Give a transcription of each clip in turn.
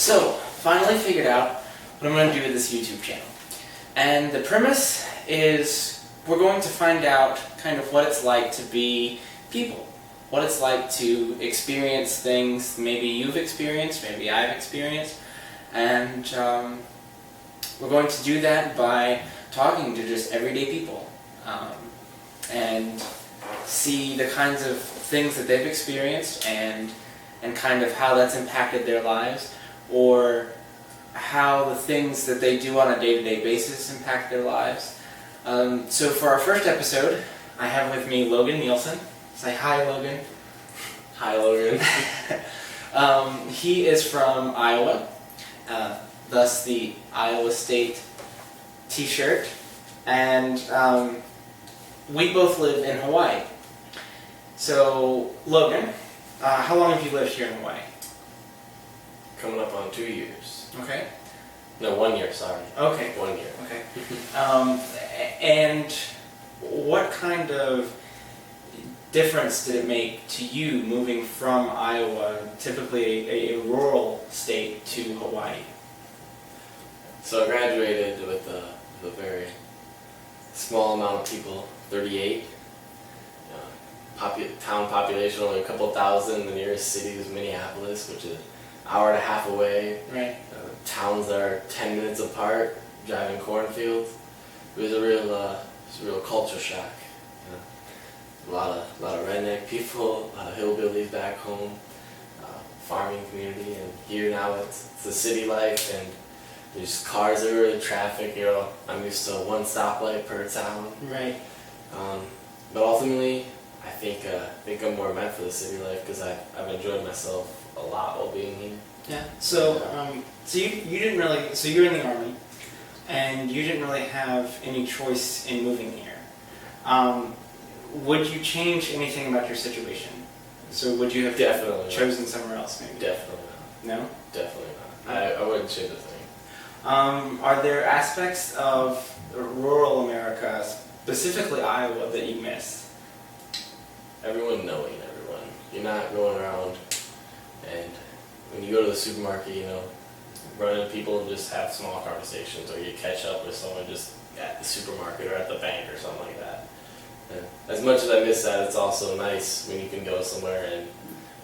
So, finally figured out what I'm going to do with this YouTube channel. And the premise is we're going to find out kind of what it's like to be people. What it's like to experience things maybe you've experienced, maybe I've experienced. And we're going to do that by talking to just everyday people. And see the kinds of things that they've experienced and kind of how that's impacted their lives, or how the things that they do on a day-to-day basis impact their lives. So for our first episode, I have with me Logan Nielsen. Say hi, Logan. Hi, Logan. He is from Iowa, thus the Iowa State t-shirt, and we both live in Hawaii. So, Logan, how long have you lived here in Hawaii? Coming up on 2 years. Okay. No, 1 year, sorry. Okay. 1 year. Okay. And what kind of difference did it make to you moving from Iowa, typically a rural state, to Hawaii? So I graduated with a very small amount of people, 38. Town population only a couple thousand. The nearest city is Minneapolis, which is an hour and a half away. Right. Towns that are 10 minutes apart, driving cornfields. It was a real culture shock. A lot of redneck people, a lot of hillbillies back home, farming community, and here now it's the city life, and there's cars everywhere, traffic. I'm used to one stoplight per town. Right. But ultimately, I think I'm more meant for the city life because I've enjoyed myself a lot while being here. Yeah. So, you didn't really. So you're in the Army, and you didn't really have any choice in moving here. Would you change anything about your situation? So would you have Definitely chosen somewhere else, maybe? Definitely not. No? Definitely not. I wouldn't change a thing. Are there aspects of rural America, specifically Iowa, that you miss? Everyone knowing everyone. You're not going around, and when you go to the supermarket, run into people and just have small conversations, or you catch up with someone just at the supermarket or at the bank or something like that. And as much as I miss that, it's also nice when you can go somewhere and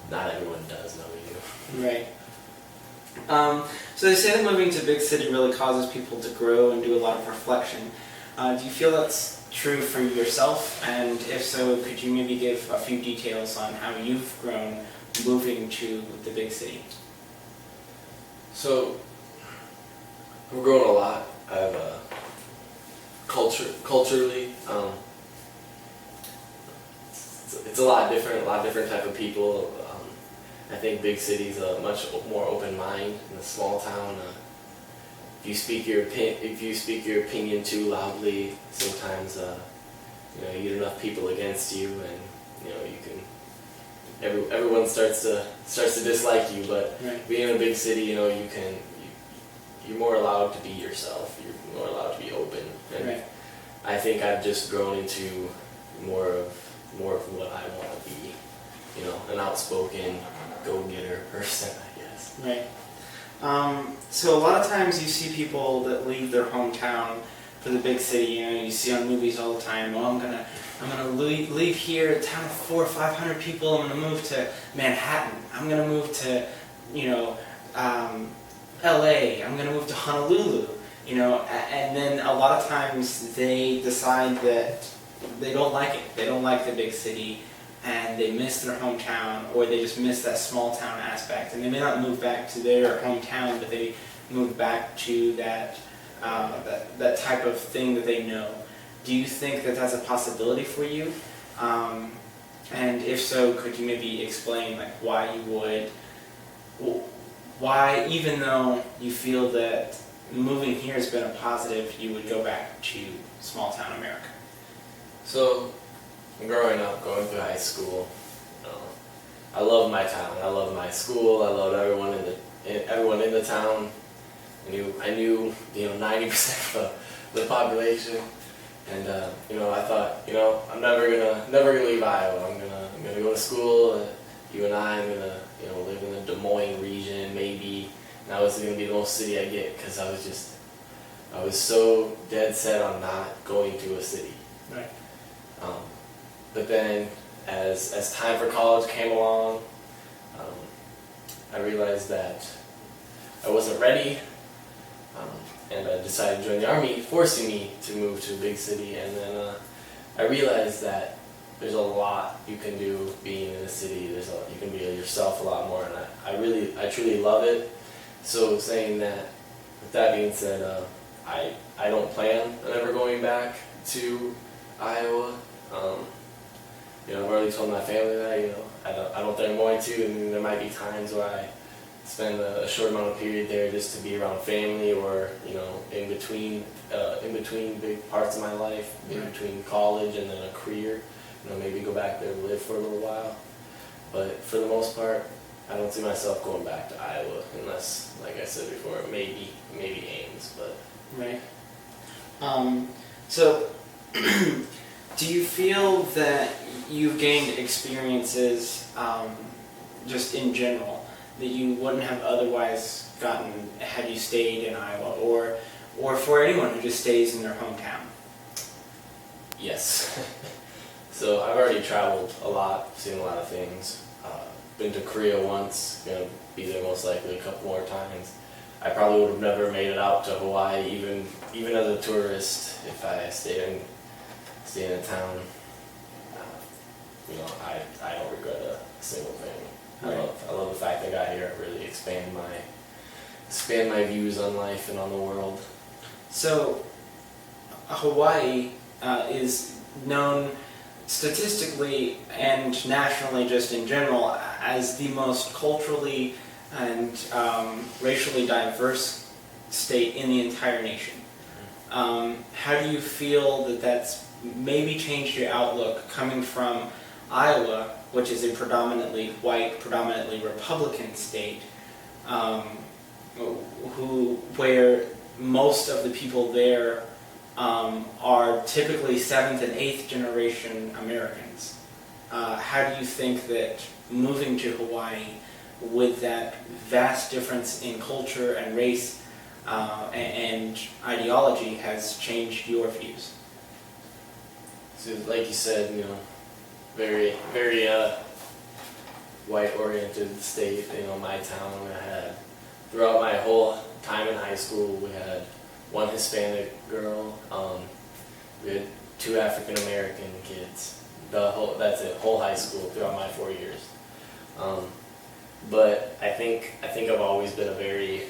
not everyone does know you. Right. So they say that moving to a big city really causes people to grow and do a lot of reflection. Do you feel that's true for yourself? And if so, could you maybe give a few details on how you've grown moving to the big city? So, I've grown a lot. I've culturally, it's a lot different type of people. I think big cities a much more open mind. In a small town, if you speak your opinion too loudly, sometimes you get enough people against you, and you can. Everyone starts to dislike you. But Right. being in a big city, you're more allowed to be yourself. You're more allowed to be open. And Right. I think I've just grown into more of what I want to be. An outspoken go-getter person, I guess. Right. So a lot of times you see people that leave their hometown for the big city. You see on movies all the time. Well, I'm gonna leave here, a town of 400 or 500 people. I'm gonna move to Manhattan. I'm gonna move to, L.A. I'm gonna move to Honolulu. And then a lot of times they decide that they don't like it. They don't like the big city, and they miss their hometown, or they just miss that small town aspect. And they may not move back to their hometown, but they move back to that type of thing that they know. Do you think that that's a possibility for you? And if so, could you maybe explain why you would? Why, even though you feel that moving here has been a positive, you would go back to small town America? So, growing up, going through high school, I loved my town. I loved my school. I loved everyone in the town. I knew 90% of the population, and I thought I'm never gonna leave Iowa. I'm gonna go to school. You and I, I'm gonna live in the Des Moines region, maybe Now it's going to be the most city I get because I was so dead set on not going to a city. Right. But then as time for college came along, I realized that I wasn't ready, and I decided to join the Army, forcing me to move to a big city. And then I realized that there's a lot you can do being in a city. You can be yourself a lot more, and I truly love it. So saying that, with that being said, I don't plan on ever going back to Iowa. I've already told my family that, I don't think I'm going to, and there might be times where I spend a short amount of period there just to be around family, or, in between big parts of my life, in between college and then a career, maybe go back there and live for a little while. But for the most part, I don't see myself going back to Iowa unless, like I said before, maybe Ames, but. Right. So, do you feel that you've gained experiences, just in general, that you wouldn't have otherwise gotten had you stayed in Iowa, or for anyone who just stays in their hometown? Yes. So I've already traveled a lot, seen a lot of things. Been to Korea once, gonna be there most likely a couple more times. I probably would have never made it out to Hawaii, even as a tourist, if I stayed in a town. I don't regret a single thing. Right. I love the fact that I got here. It really expand my views on life and on the world. So, Hawaii is known statistically and nationally, just in general, as the most culturally and racially diverse state in the entire nation. How do you feel that that's maybe changed your outlook coming from Iowa, which is a predominantly white, predominantly Republican state, where most of the people there are typically 7th and 8th generation Americans? How do you think that moving to Hawaii, with that vast difference in culture and race and ideology, has changed your views? So, like you said, very, very white-oriented state. My town, throughout my whole time in high school, we had one Hispanic girl, we had 2 African American kids. That's it, whole high school throughout my 4 years. But I think I've always been a very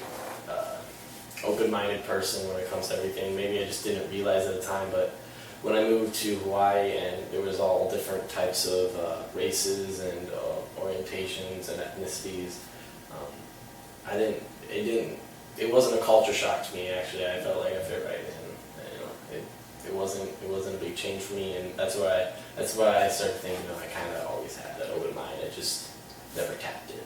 open-minded person when it comes to everything. Maybe I just didn't realize at the time, but when I moved to Hawaii and there was all different types of races and orientations and ethnicities, it wasn't a culture shock to me. Actually, I felt like I fit right in. It wasn't a big change for me, and that's why I started thinking. I kind of always had that open mind. I just never tapped it.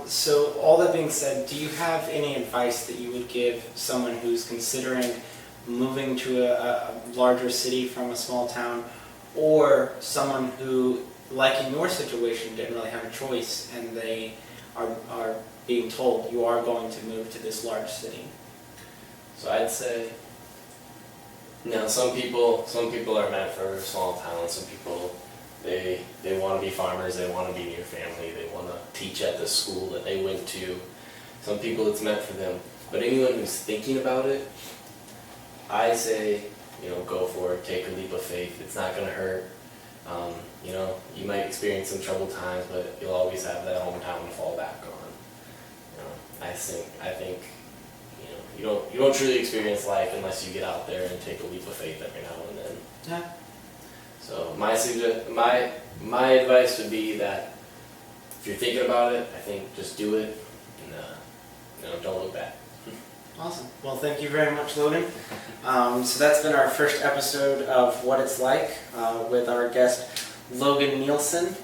So, all that being said, do you have any advice that you would give someone who's considering moving to a larger city from a small town, or someone who, like in your situation, didn't really have a choice and they are being told you are going to move to this large city? So I'd say, some people are meant for small towns. Some people, they want to be farmers, they want to be near family, they want to teach at the school that they went to. Some people it's meant for them. But anyone who's thinking about it, I say, go for it, take a leap of faith. It's not going to hurt. You might experience some troubled times, but you'll always have that hometown to fall back on. I think you don't truly experience life unless you get out there and take a leap of faith every now and then. Yeah. So my advice would be that if you're thinking about it, I think just do it, and don't look back. Awesome. Well, thank you very much, Logan. So that's been our first episode of What It's Like with our guest, Logan Nielsen.